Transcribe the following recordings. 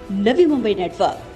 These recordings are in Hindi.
नवी मुंबई नेटवर्क।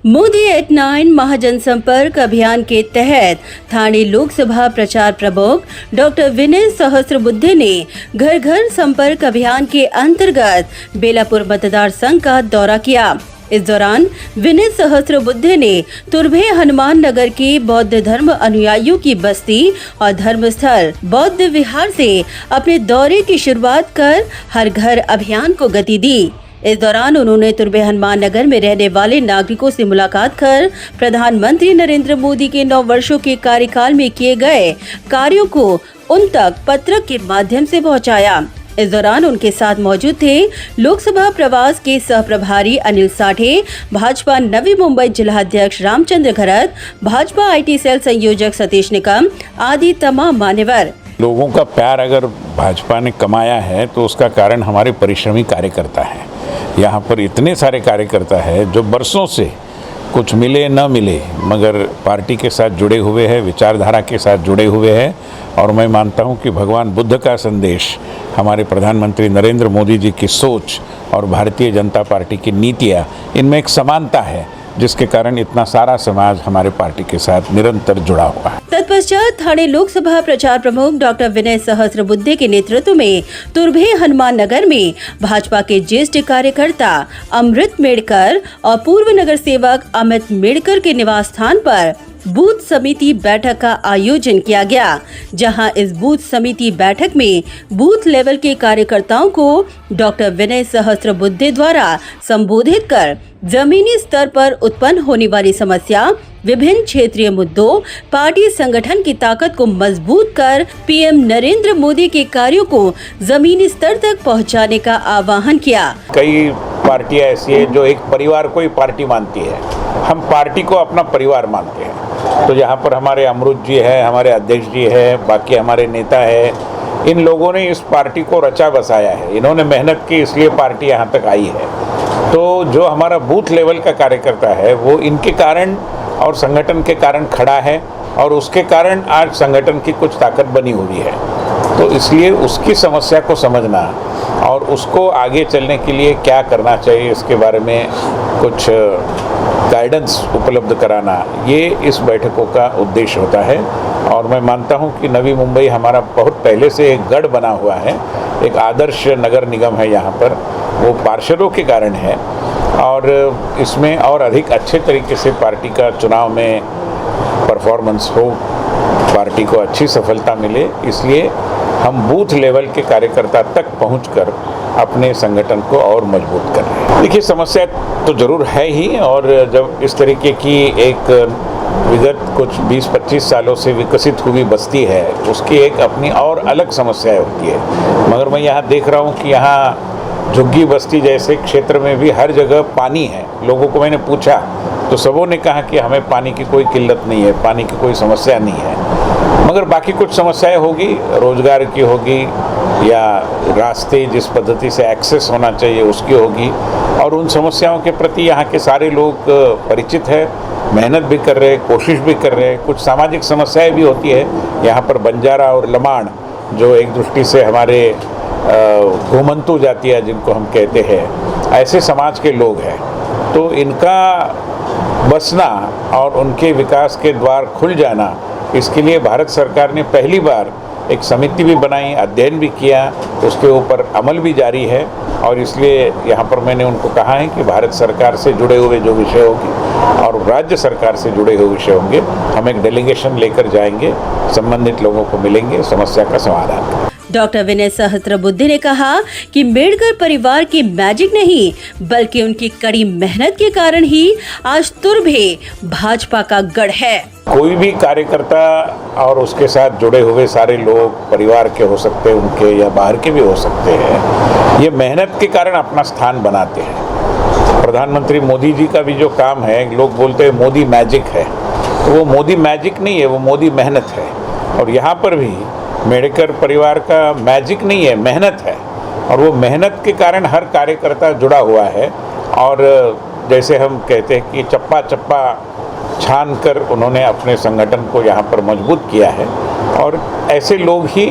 मोदी एट 9 महाजनसंपर्क अभियान के तहत ठाणे लोकसभा प्रचार प्रमुख डॉक्टर विनय सहस्त्रबुद्धे ने घर घर संपर्क अभियान के अंतर्गत बेलापुर मतदार संघ का दौरा किया। इस दौरान विनय सहस्त्रबुद्धे ने तुर्भे हनुमान नगर के बौद्ध धर्म अनुयायियों की बस्ती और धर्मस्थल बौद्ध विहार से अपने दौरे की शुरुआत कर हर घर अभियान को गति दी। इस दौरान उन्होंने तुर्भे हनुमान नगर में रहने वाले नागरिकों से मुलाकात कर प्रधानमंत्री नरेंद्र मोदी के 9 वर्षों के कार्यकाल में किए गए कार्यों को उन तक पत्रक के माध्यम से पहुंचाया। इस दौरान उनके साथ मौजूद थे लोकसभा प्रवास के सह प्रभारी अनिल साठे, भाजपा नवी मुंबई जिला अध्यक्ष रामचंद्र घरत, भाजपा IT सेल संयोजक सतीश निकम आदि तमाम मान्यवर। लोगों का प्यार अगर भाजपा ने कमाया है तो उसका कारण हमारे परिश्रमी कार्यकर्ता हैं। यहाँ पर इतने सारे कार्यकर्ता हैं जो बरसों से कुछ मिले न मिले मगर पार्टी के साथ जुड़े हुए हैं, विचारधारा के साथ जुड़े हुए हैं। और मैं मानता हूँ कि भगवान बुद्ध का संदेश, हमारे प्रधानमंत्री नरेंद्र मोदी जी की सोच और भारतीय जनता पार्टी की नीतियाँ, इनमें एक समानता है जिसके कारण इतना सारा समाज हमारे पार्टी के साथ निरंतर जुड़ा हुआ है। तत्पश्चात ठाणे लोकसभा प्रचार प्रमुख डॉक्टर विनय सहस्त्रबुद्धे के नेतृत्व में तुर्भे हनुमान नगर में भाजपा के ज्येष्ठ कार्यकर्ता अमृत मेड़कर और पूर्व नगर सेवक अमित मेड़कर के निवास स्थान पर बूथ समिति बैठक का आयोजन किया गया, जहां इस बूथ समिति बैठक में बूथ लेवल के कार्यकर्ताओं को डॉक्टर विनय सहस्त्रबुद्धे द्वारा संबोधित कर जमीनी स्तर पर उत्पन्न होने वाली समस्या, विभिन्न क्षेत्रीय मुद्दों, पार्टी संगठन की ताकत को मजबूत कर PM नरेंद्र मोदी के कार्यों को जमीनी स्तर तक पहुंचाने का आह्वान किया। कई पार्टियां ऐसी है जो एक परिवार को ही पार्टी मानती है, हम पार्टी को अपना परिवार मानते हैं। तो यहाँ पर हमारे अमृत जी है, हमारे अध्यक्ष जी है, बाकी हमारे नेता है, इन लोगों ने इस पार्टी को रचा बसाया है, इन्होंने मेहनत की, इसलिए पार्टी यहाँ तक आई है। तो जो हमारा बूथ लेवल का कार्यकर्ता है वो इनके कारण और संगठन के कारण खड़ा है और उसके कारण आज संगठन की कुछ ताकत बनी हुई है। तो इसलिए उसकी समस्या को समझना और उसको आगे चलने के लिए क्या करना चाहिए इसके बारे में कुछ गाइडेंस उपलब्ध कराना, ये इस बैठकों का उद्देश्य होता है। और मैं मानता हूं कि नवी मुंबई हमारा बहुत पहले से एक गढ़ बना हुआ है, एक आदर्श नगर निगम है यहाँ पर, वो पार्षदों के कारण है और इसमें और अधिक अच्छे तरीके से पार्टी का चुनाव में परफॉर्मेंस हो, पार्टी को अच्छी सफलता मिले, इसलिए हम बूथ लेवल के कार्यकर्ता तक पहुंचकर अपने संगठन को और मजबूत कर रहे हैं। देखिए, समस्या तो जरूर है ही, और जब इस तरीके की एक विगत कुछ 20-25 सालों से विकसित हुई बस्ती है, उसकी एक अपनी और अलग समस्याएं होती है। मगर मैं यहाँ देख रहा हूँ कि यहाँ झुग्गी बस्ती जैसे क्षेत्र में भी हर जगह पानी है। लोगों को मैंने पूछा तो सबों ने कहा कि हमें पानी की कोई किल्लत नहीं है, पानी की कोई समस्या नहीं है। मगर बाकी कुछ समस्याएं होगी, रोजगार की होगी या रास्ते जिस पद्धति से एक्सेस होना चाहिए उसकी होगी, और उन समस्याओं के प्रति यहाँ के सारे लोग परिचित है, मेहनत भी कर रहे, कोशिश भी कर रहे। कुछ सामाजिक समस्याएं भी होती है यहाँ पर, बंजारा और लमाण जो एक दृष्टि से हमारे घुमंतु जातियाँ जिनको हम कहते हैं, ऐसे समाज के लोग हैं। तो इनका बसना और उनके विकास के द्वार खुल जाना, इसके लिए भारत सरकार ने पहली बार एक समिति भी बनाई, अध्ययन भी किया, उसके ऊपर अमल भी जारी है। और इसलिए यहाँ पर मैंने उनको कहा है कि भारत सरकार से जुड़े हुए जो विषय होंगे और राज्य सरकार से जुड़े हुए विषय होंगे, हम एक डेलीगेशन लेकर जाएंगे, संबंधित लोगों को मिलेंगे, समस्या का समाधान करेंगे। डॉक्टर विनय सहस्त्रबुद्धे ने कहा कि मेडकर परिवार की मैजिक नहीं बल्कि उनकी कड़ी मेहनत के कारण ही आज तुर्भे भाजपा का गढ़ है। कोई भी कार्यकर्ता और उसके साथ जुड़े हुए सारे लोग परिवार के हो सकते हैं, उनके या बाहर के भी हो सकते हैं, ये मेहनत के कारण अपना स्थान बनाते हैं। प्रधानमंत्री मोदी जी का भी जो काम है, लोग बोलते हैं मोदी मैजिक है, तो वो मोदी मैजिक नहीं है, वो मोदी मेहनत है। और यहाँ पर भी मेडकर परिवार का मैजिक नहीं है, मेहनत है, और वो मेहनत के कारण हर कार्यकर्ता जुड़ा हुआ है। और जैसे हम कहते हैं कि चप्पा चप्पा छान कर उन्होंने अपने संगठन को यहाँ पर मजबूत किया है, और ऐसे लोग ही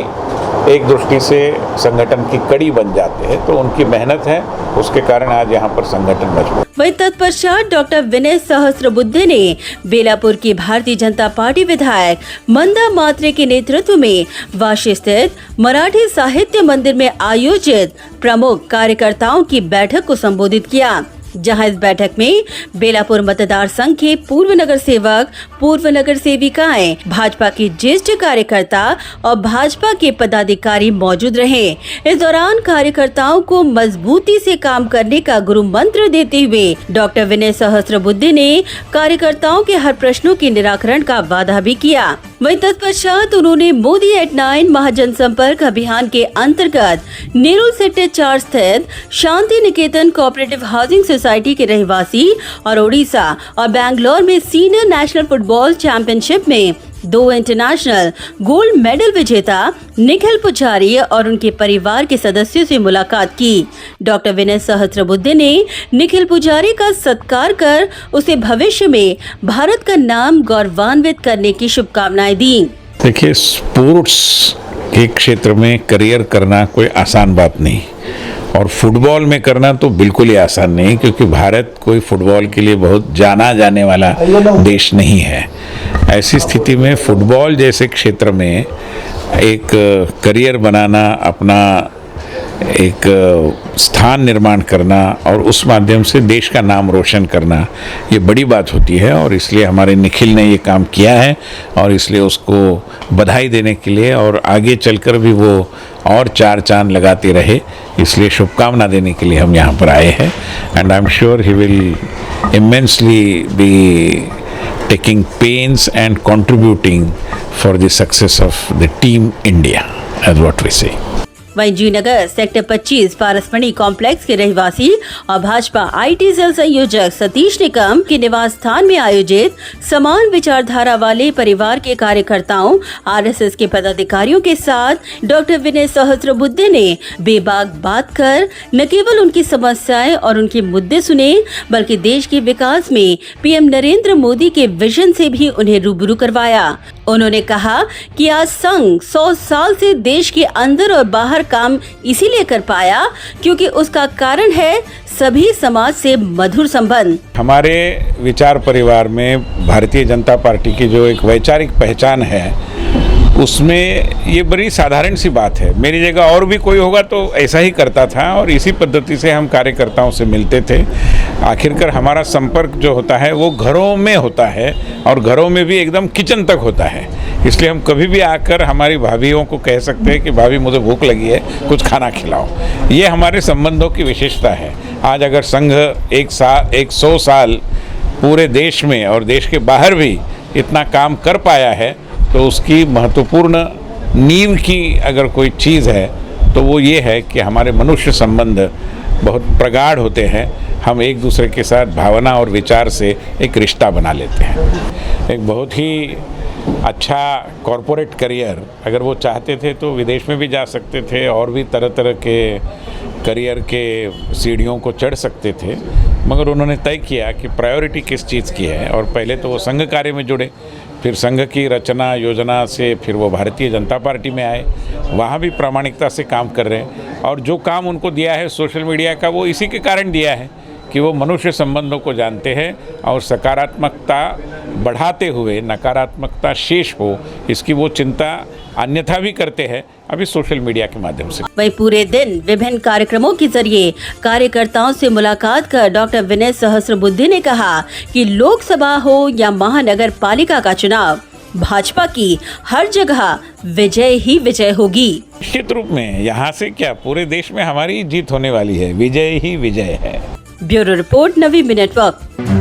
एक दृष्टि से संगठन की कड़ी बन जाते हैं। तो उनकी मेहनत है, उसके कारण आज यहाँ पर संगठन मजबूत। वहीं तत्पश्चात डॉक्टर विनय सहस्त्रबुद्धे ने बेलापुर की भारतीय जनता पार्टी विधायक मंदा मात्रे के नेतृत्व में वाशी स्थित मराठी साहित्य मंदिर में आयोजित प्रमुख कार्यकर्ताओं की बैठक को संबोधित किया, जहां इस बैठक में बेलापुर मतदार संघ के पूर्व नगर सेवक, पूर्व नगर सेविकाएं, भाजपा के ज्येष्ठ कार्यकर्ता और भाजपा के पदाधिकारी मौजूद रहे। इस दौरान कार्यकर्ताओं को मजबूती से काम करने का गुरु मंत्र देते हुए डॉक्टर विनय सहस्त्रबुद्धे ने कार्यकर्ताओं के हर प्रश्नों के निराकरण का वादा भी किया। वहीं तत्पश्चात उन्होंने मोदी एट 9 महाजनसंपर्क अभियान के अंतर्गत नेहरू सेक्टर 4 स्थित Shanti Niketan cooperative housing society के रहवासी और ओडिशा और बैंगलोर में सीनियर नेशनल फुटबॉल चैंपियनशिप में 2 इंटरनेशनल गोल्ड मेडल विजेता निखिल पुजारी और उनके परिवार के सदस्यों से मुलाकात की। डॉक्टर विनय सहस्त्रबुद्धे ने निखिल पुजारी का सत्कार कर उसे भविष्य में भारत का नाम गौरवान्वित करने की शुभकामनाएं दी। देखिए, स्पोर्ट्स के क्षेत्र में करियर करना कोई आसान बात नहीं, और फुटबॉल में करना तो बिल्कुल ही आसान नहीं, क्योंकि भारत कोई फुटबॉल के लिए बहुत जाना जाने वाला देश नहीं है। ऐसी स्थिति में फुटबॉल जैसे क्षेत्र में एक करियर बनाना, अपना एक स्थान निर्माण करना और उस माध्यम से देश का नाम रोशन करना, ये बड़ी बात होती है। और इसलिए हमारे निखिल ने ये काम किया है, और इसलिए उसको बधाई देने के लिए और आगे चलकर भी वो और 4 चांद लगाते रहे, इसलिए शुभकामना देने के लिए हम यहाँ पर आए हैं। And I am sure he will immensely be taking pains and contributing for the success of the team India, as what we say. वहीं जीनगर सेक्टर 25 पारसमणि कॉम्प्लेक्स के रहवासी और भाजपा आईटी सेल संयोजक सतीश निकम के निवास स्थान में आयोजित समान विचारधारा वाले परिवार के कार्यकर्ताओं, आरएसएस के पदाधिकारियों के साथ डॉक्टर विनय सहस्त्रबुद्धे ने बेबाक बात कर न केवल उनकी समस्याएं और उनके मुद्दे सुने, बल्कि देश के विकास में पीएम नरेंद्र मोदी के विजन से भी उन्हें रूबरू करवाया। उन्होंने कहा कि आज संघ 100 साल से देश के अंदर और बाहर काम इसीलिए कर पाया क्योंकि उसका कारण है सभी समाज से मधुर संबंध। हमारे विचार परिवार में भारतीय जनता पार्टी की जो एक वैचारिक पहचान है, उसमें ये बड़ी साधारण सी बात है। मेरी जगह और भी कोई होगा तो ऐसा ही करता था, और इसी पद्धति से हम कार्यकर्ताओं से मिलते थे। आखिरकार हमारा संपर्क जो होता है वो घरों में होता है, और घरों में भी एकदम किचन तक होता है। इसलिए हम कभी भी आकर हमारी भाभियों को कह सकते हैं कि भाभी मुझे भूख लगी है, कुछ खाना खिलाओ। ये हमारे संबंधों की विशेषता है। आज अगर संघ 100 साल पूरे देश में और देश के बाहर भी इतना काम कर पाया है, तो उसकी महत्वपूर्ण नींव की अगर कोई चीज़ है तो वो ये है कि हमारे मनुष्य संबंध बहुत प्रगाढ़ होते हैं। हम एक दूसरे के साथ भावना और विचार से एक रिश्ता बना लेते हैं। एक बहुत ही अच्छा कॉरपोरेट करियर अगर वो चाहते थे तो विदेश में भी जा सकते थे, और भी तरह तरह के करियर के सीढ़ियों को चढ़ सकते थे, मगर उन्होंने तय किया कि प्रायोरिटी किस चीज़ की है। और पहले तो वो संघ कार्य में जुड़े, फिर संघ की रचना योजना से फिर वो भारतीय जनता पार्टी में आए, वहाँ भी प्रामाणिकता से काम कर रहे हैं। और जो काम उनको दिया है सोशल मीडिया का, वो इसी के कारण दिया है कि वो मनुष्य संबंधों को जानते हैं और सकारात्मकता बढ़ाते हुए नकारात्मकता शेष हो, इसकी वो चिंता अन्यथा भी करते हैं, अभी सोशल मीडिया के माध्यम से। वहीं पूरे दिन विभिन्न कार्यक्रमों के जरिए कार्यकर्ताओं से मुलाकात कर डॉक्टर विनय सहस्त्रबुद्धे ने कहा कि लोकसभा हो या महानगर पालिका का चुनाव, भाजपा की हर जगह विजय ही विजय होगी। निश्चित रूप में यहाँ से क्या पूरे देश में हमारी जीत होने वाली है, विजय ही विजय है। ब्यूरो रिपोर्ट, नवी मिनट वक्त।